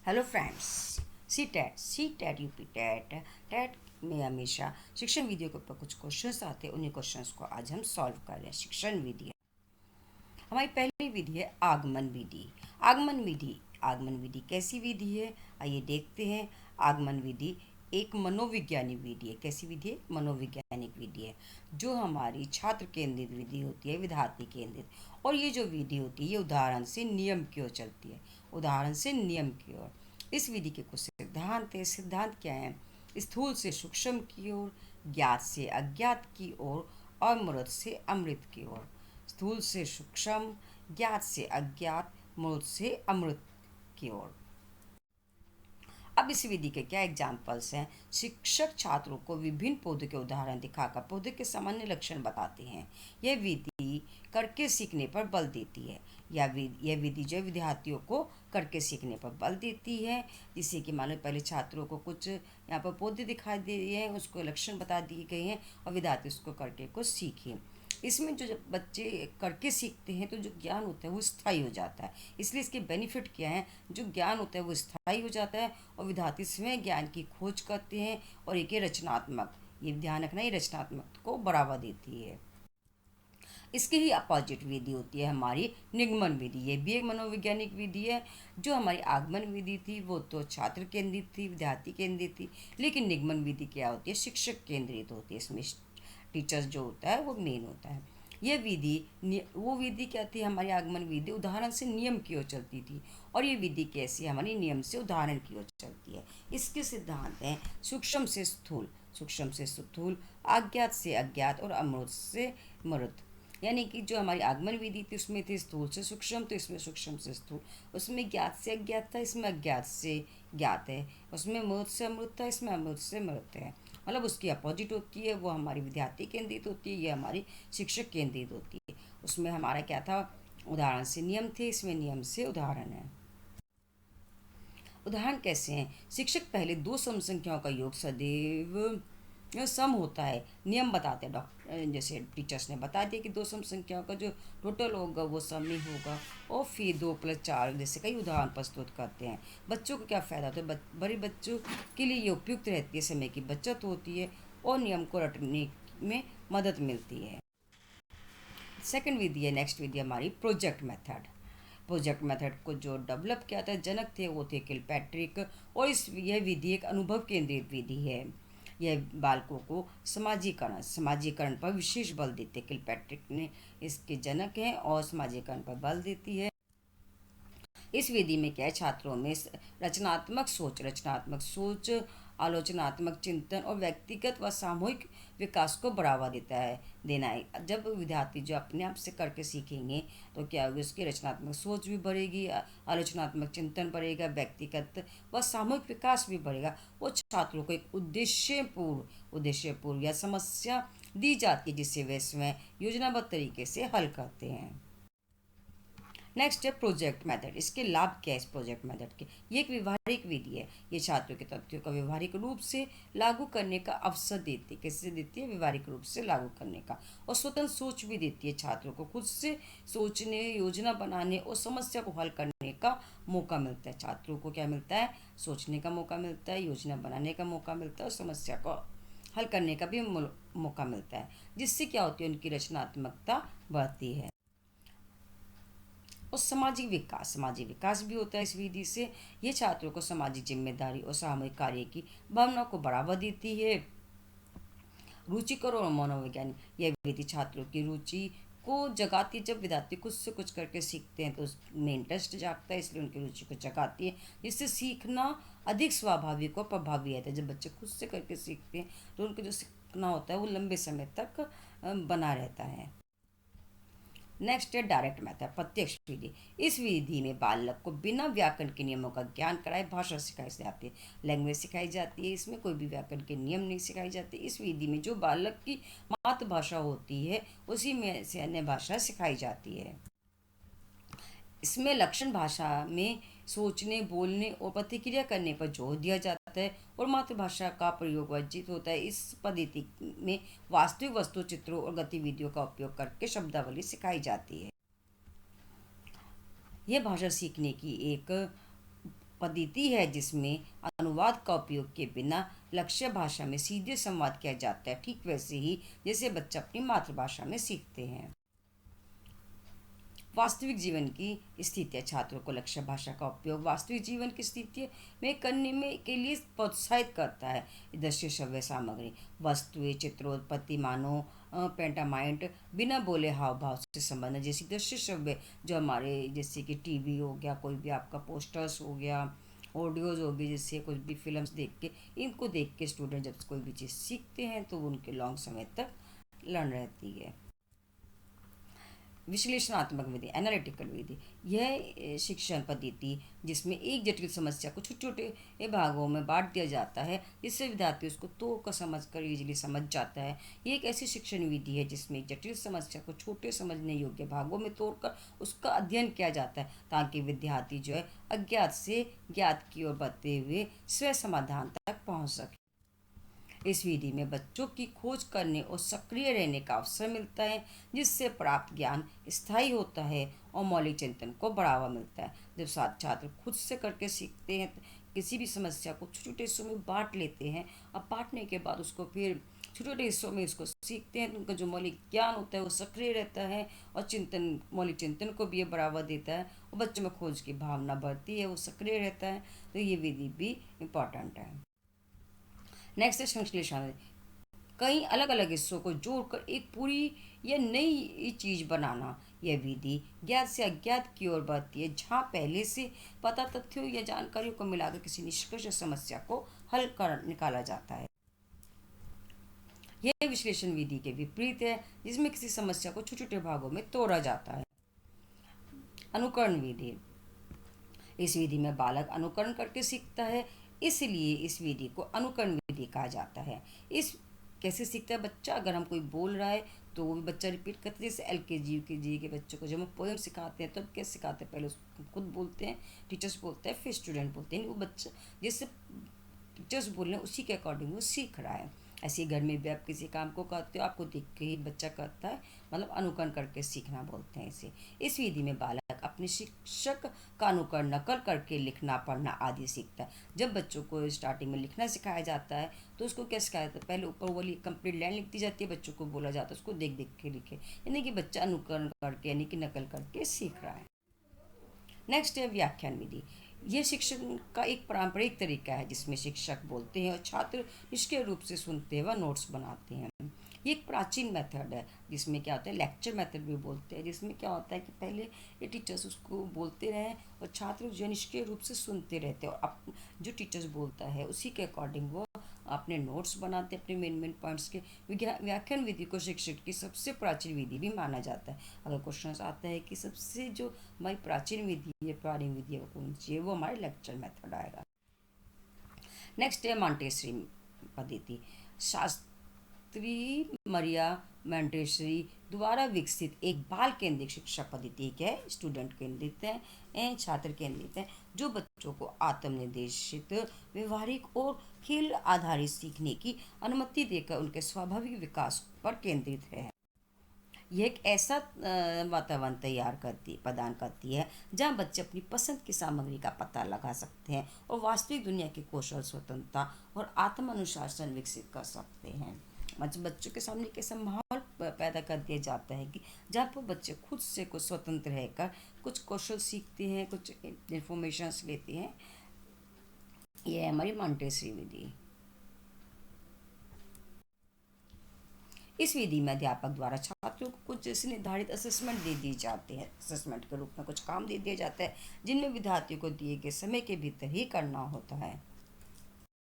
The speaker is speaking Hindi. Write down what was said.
Hello friends. CTET UP TET TET में हमेशा शिक्षण विधियों के ऊपर कुछ क्वेश्चंस आते हैं। उन्हीं क्वेश्चंस को आज हम सॉल्व कर रहे हैं। शिक्षण विधि हमारी पहली विधि है आगमन विधि। आगमन विधि कैसी विधि है, आइए देखते हैं। आगमन विधि एक मनोविज्ञानिक विधि है। कैसी विधि है? मनोवैज्ञानिक विधि है, जो हमारी छात्र केंद्रित विधि होती है, विद्यार्थी केंद्रित। और ये जो विधि होती है ये उदाहरण से नियम की ओर चलती है। उदाहरण से नियम की ओर। इस विधि के कुछ सिद्धांत है। सिद्धांत क्या है? स्थूल से सूक्ष्म की ओर, ज्ञात से अज्ञात की ओर और मूर्त से अमृत की ओर। स्थूल से सूक्ष्म, ज्ञात से अज्ञात, मूर्त से अमृत की ओर। अब इस विधि के क्या एग्जाम्पल्स हैं? शिक्षक छात्रों को विभिन्न पौधों के उदाहरण दिखाकर पौधे के सामान्य लक्षण बताते हैं। यह विधि करके सीखने पर बल देती है। यह विधि जो विद्यार्थियों को करके सीखने पर बल देती है। जिससे कि मान लो पहले छात्रों को कुछ यहाँ पर पौधे दिखाई दे रहे हैं, उसको लक्षण बता दिए गए हैं और विद्यार्थी उसको करके को सीखें। इसमें जो जब बच्चे करके सीखते हैं तो जो ज्ञान होता है वो स्थायी हो जाता है। इसलिए इसके बेनिफिट क्या है? जो ज्ञान होता है वो स्थायी हो जाता है और विद्यार्थी स्वयं ज्ञान की खोज करते हैं। और एक रचनात्मक, ये ध्यान रखना, ये रचनात्मक को बढ़ावा देती है। इसकी ही अपोजिट विधि होती है हमारी निगमन विधि। ये भी एक मनोवैज्ञानिक विधि है। जो हमारी आगमन विधि थी वो तो छात्र केंद्रित थी, विद्यार्थी केंद्रित थी। लेकिन निगमन विधि क्या होती है? शिक्षक केंद्रित होती है। इसमें टीचर्स जो होता है वो मेन होता है। यह विधि, वो विधि क्या थी? हमारी आगमन विधि उदाहरण से नियम की ओर चलती थी। और ये विधि कैसी? हमारी नियम से उदाहरण की ओर चलती है। इसके सिद्धांत हैं सूक्ष्म से स्थूल, अज्ञात से अज्ञात और अमूर्त से मूर्त। यानी कि जो हमारी आगमन विधि थी उसमें थी स्थूल से सूक्ष्म, तो इसमें सूक्ष्म से स्थूल। उसमें ज्ञात से अज्ञात था, इसमें अज्ञात से ज्ञात है। उसमें मूर्त से अमृत था, इसमें अमृत से मूर्त है। मतलब उसकी अपोजिट होती है। वो हमारी विद्यार्थी केंद्रित होती है, ये हमारी शिक्षक केंद्रित होती है। उसमें हमारा क्या था? उदाहरण से नियम थे, इसमें नियम से उदाहरण है। उदाहरण कैसे हैं? शिक्षक पहले दो सम संख्याओं का योग सदैव सम होता है। नियम बताते हैं डॉक्टर, जैसे टीचर्स ने बता दिया कि दो सम संख्याओं का जो टोटल होगा वो सम ही होगा। और फिर 2+4 जैसे कई उदाहरण प्रस्तुत करते हैं। बच्चों को क्या फ़ायदा होता है? बड़े बच्चों के लिए ये उपयुक्त रहती है, समय की बचत होती है और नियम को रटने में मदद मिलती है। सेकंड विधि है, नेक्स्ट विधि हमारी प्रोजेक्ट मेथड। प्रोजेक्ट मेथड को जो डेवलप किया था जनक थे वो थे किलपैट्रिक। और यह विधि एक अनुभव केंद्रित विधि है। यह बालकों को समाजीकरण पर विशेष बल देते। किलपैट्रिक ने इसके जनक हैं और समाजीकरण पर बल देती है। इस विधि में क्या है? छात्रों में रचनात्मक सोच, आलोचनात्मक चिंतन और व्यक्तिगत व सामूहिक विकास को बढ़ावा देना है। जब विद्यार्थी जो अपने आप से करके सीखेंगे तो क्या होगी? उसकी रचनात्मक सोच भी बढ़ेगी, आलोचनात्मक चिंतन बढ़ेगा, व्यक्तिगत व सामूहिक विकास भी बढ़ेगा। वो छात्रों को एक उद्देश्यपूर्व या समस्या दी जाती है जिससे वे स्वयं योजनाबद्ध तरीके से हल करते हैं। नेक्स्ट है प्रोजेक्ट मेथड। इसके लाभ क्या है इस प्रोजेक्ट मेथड के? ये एक व्यवहारिक विधि है। ये छात्रों के तथ्यों का व्यवहारिक रूप से लागू करने का अवसर देती है। कैसे देती है? व्यवहारिक रूप से लागू करने का। और स्वतंत्र सोच भी देती है। छात्रों को खुद से सोचने, योजना बनाने और समस्या को हल करने का मौका मिलता है। छात्रों को क्या मिलता है? सोचने का मौका मिलता है, योजना बनाने का मौका मिलता है और समस्या को हल करने का भी मौका मिलता है। जिससे क्या होती है? उनकी रचनात्मकता बढ़ती है। और सामाजिक विकास भी होता है इस विधि से। ये छात्रों को सामाजिक जिम्मेदारी और सामूहिक कार्य की भावना को बढ़ावा देती है। रुचिकर और मनोवैज्ञानिक, यह विधि छात्रों की रुचि को जगाती है। जब विद्यार्थी खुद से कुछ करके सीखते हैं तो उसमें इंटरेस्ट जागता है, इसलिए उनकी रुचि को जगाती है, जिससे सीखना अधिक स्वाभाविक और प्रभावी रहता है। जब बच्चे खुद से करके सीखते हैं तो उनको जो सीखना होता है वो लंबे समय तक बना रहता है। नेक्स्ट है डायरेक्ट मेथड, प्रत्यक्ष विधि। इस विधि में बालक को बिना व्याकरण के नियमों का ज्ञान कराए भाषा सिखाई जाती है, लैंग्वेज सिखाई जाती है। इसमें कोई भी व्याकरण के नियम नहीं सिखाई जाती। इस विधि में जो बालक की मातृभाषा होती है उसी में से अन्य भाषा सिखाई जाती है। इसमें लक्षण भाषा में सोचने, बोलने और प्रतिक्रिया करने पर जोर दिया जाता है और मातृभाषा का प्रयोग वर्जित होता है। इस पद्धति में वास्तविक वस्तु, चित्रों और गतिविधियों का उपयोग करके शब्दावली सिखाई जाती है। यह भाषा सीखने की एक पद्धति है जिसमें अनुवाद का उपयोग किए बिना लक्ष्य भाषा में सीधे संवाद किया जाता है, ठीक वैसे ही जैसे बच्चा अपनी मातृभाषा में सीखते हैं। वास्तविक जीवन की स्थितियाँ छात्रों को लक्ष्य भाषा का उपयोग वास्तविक जीवन की स्थिति में करने में के लिए प्रोत्साहित करता है। दृश्य श्रव्य सामग्री, वस्तुएं, चित्रोत्पत्ति, मानो पेंटामाइंट, बिना बोले हाव भाव से संबंध, जैसे दृश्य श्रव्य जो हमारे जैसे कि टीवी हो गया, कोई भी आपका पोस्टर्स हो गया, ऑडियोज हो गई, जैसे कुछ भी फिल्म्स देख के, इनको देख के स्टूडेंट जब कोई भी चीज़ सीखते हैं तो उनके लॉन्ग समय तक लर्न रहती है। विश्लेषणात्मक विधि, एनालिटिकल विधि, यह शिक्षण पद्धति जिसमें एक जटिल समस्या को छोटे छोटे भागों में बांट दिया जाता है जिससे विद्यार्थी उसको तोड़ कर समझ कर इजीली समझ जाता है। ये एक ऐसी शिक्षण विधि है जिसमें एक जटिल समस्या को छोटे समझने योग्य भागों में तोड़कर उसका अध्ययन किया जाता है ताकि विद्यार्थी जो है अज्ञात से ज्ञात की ओर बढ़ते हुए स्वयं समाधान तक पहुँच सके। इस विधि में बच्चों की खोज करने और सक्रिय रहने का अवसर मिलता है जिससे प्राप्त ज्ञान स्थायी होता है और मौलिक चिंतन को बढ़ावा मिलता है। जब छात्र खुद से करके सीखते हैं, किसी भी समस्या को छोटे छोटे हिस्सों में बांट लेते हैं और बांटने के बाद उसको फिर छोटे छोटे हिस्सों में इसको सीखते हैं तो उनका जो मौलिक ज्ञान होता है वो सक्रिय रहता है और मौलिक चिंतन को भी ये बढ़ावा देता है और बच्चों में खोज की भावना बढ़ती है, वो सक्रिय रहता है। तो ये विधि भी इम्पॉर्टेंट है। नेक्स्ट है संश्लेषण। कई अलग अलग हिस्सों को जोड़कर एक पूरी या नई चीज बनाना। यह विधि ज्ञात से अज्ञात की ओर बढ़ती है जहाँ पहले से पता तथ्यों या जानकारियों को मिलाकर किसी निष्कर्ष समस्या को हल कर निकाला जाता है। यह विश्लेषण विधि के विपरीत है जिसमें किसी समस्या को छोटे छोटे भागों में तोड़ा जाता है। अनुकरण विधि, इस विधि में बालक अनुकरण करके सीखता है, इसलिए इस विधि को अनुकरण विधि कहा जाता है। इस कैसे सीखता है बच्चा, अगर हम कोई बोल रहा है तो वो भी बच्चा रिपीट करता है। जैसे LKG UKG के बच्चों को जब हम पोएम सिखाते हैं तो कैसे सिखाते हैं, पहले उसको खुद बोलते हैं, टीचर्स बोलते हैं, फिर स्टूडेंट बोलते हैं। वो बच्चा जैसे टीचर्स बोल रहे हैं उसी के अकॉर्डिंग वो सीख रहा है। ऐसे ही घर में भी आप किसी काम को करते हो, आपको देख के ही बच्चा करता है, मतलब अनुकरण करके सीखना बोलते हैं इसे। इस विधि में बालक अपने शिक्षक का अनुकरण नकल करके लिखना, पढ़ना आदि सीखता है। जब बच्चों को स्टार्टिंग में लिखना सिखाया जाता है तो उसको क्या सिखाया जाता है, पहले ऊपर वाली कंप्लीट लाइन लिख दी जाती है, बच्चों को बोला जाता है उसको देख देख के लिखे, यानी कि बच्चा अनुकरण करके यानी कि नकल करके सीख रहा है। नेक्स्ट है व्याख्यान विधि। यह शिक्षण का एक पारंपरिक तरीका है जिसमें शिक्षक बोलते हैं और छात्र निष्क्रिय रूप से सुनते हैं व नोट्स बनाते हैं। ये एक प्राचीन मेथड है जिसमें क्या होता है, लेक्चर मेथड भी बोलते हैं, जिसमें क्या होता है कि पहले ये टीचर्स उसको बोलते रहें और छात्र जो निष्क्रिय रूप से सुनते रहते हैं और अब जो टीचर्स बोलता है उसी के अकॉर्डिंग वो अपने नोट्स बनाते हैं अपने मेन पॉइंट्स के। व्याख्यान विधि को शिक्षक की सबसे प्राचीन विधि भी माना जाता है। अगर क्वेश्चन आता है कि सबसे जो हमारी प्राचीन विधि है, प्राचीन विधि है वो कौन सी है, वो हमारे लेक्चर मेथड आएगा। नेक्स्ट है मॉन्टेसरी पद्धति। शास्त्री मरिया मॉन्टेसरी द्वारा विकसित एक बाल केंद्रित शिक्षा पद्धति है, स्टूडेंट केंद्रित है, छात्र केंद्रित है, जो बच्चों को आत्मनिर्देशित, व्यवहारिक और खेल आधारित सीखने की अनुमति देकर उनके स्वाभाविक विकास पर केंद्रित है। यह एक ऐसा वातावरण प्रदान करती है जहाँ बच्चे अपनी पसंद की सामग्री का पता लगा सकते हैं और वास्तविक दुनिया के कौशल, स्वतंत्रता और आत्म अनुशासन विकसित कर सकते हैं। बच्चों के सामने कैसा माहौल पैदा कर दिया जाता है कि जहाँ पर बच्चे खुद से कुछ स्वतंत्र रहकर कुछ कौशल सीखते हैं, कुछ इन्फॉर्मेशंस लेते हैं। यह है हमारी मॉन्टेसरी विधि। इस विधि में अध्यापक द्वारा छात्रों को कुछ जैसे निर्धारित असेसमेंट दे दिए जाते हैं, असेसमेंट के रूप में कुछ काम दे दिया जाता है जिनमें विद्यार्थियों को दिए गए समय के भीतर ही करना होता है।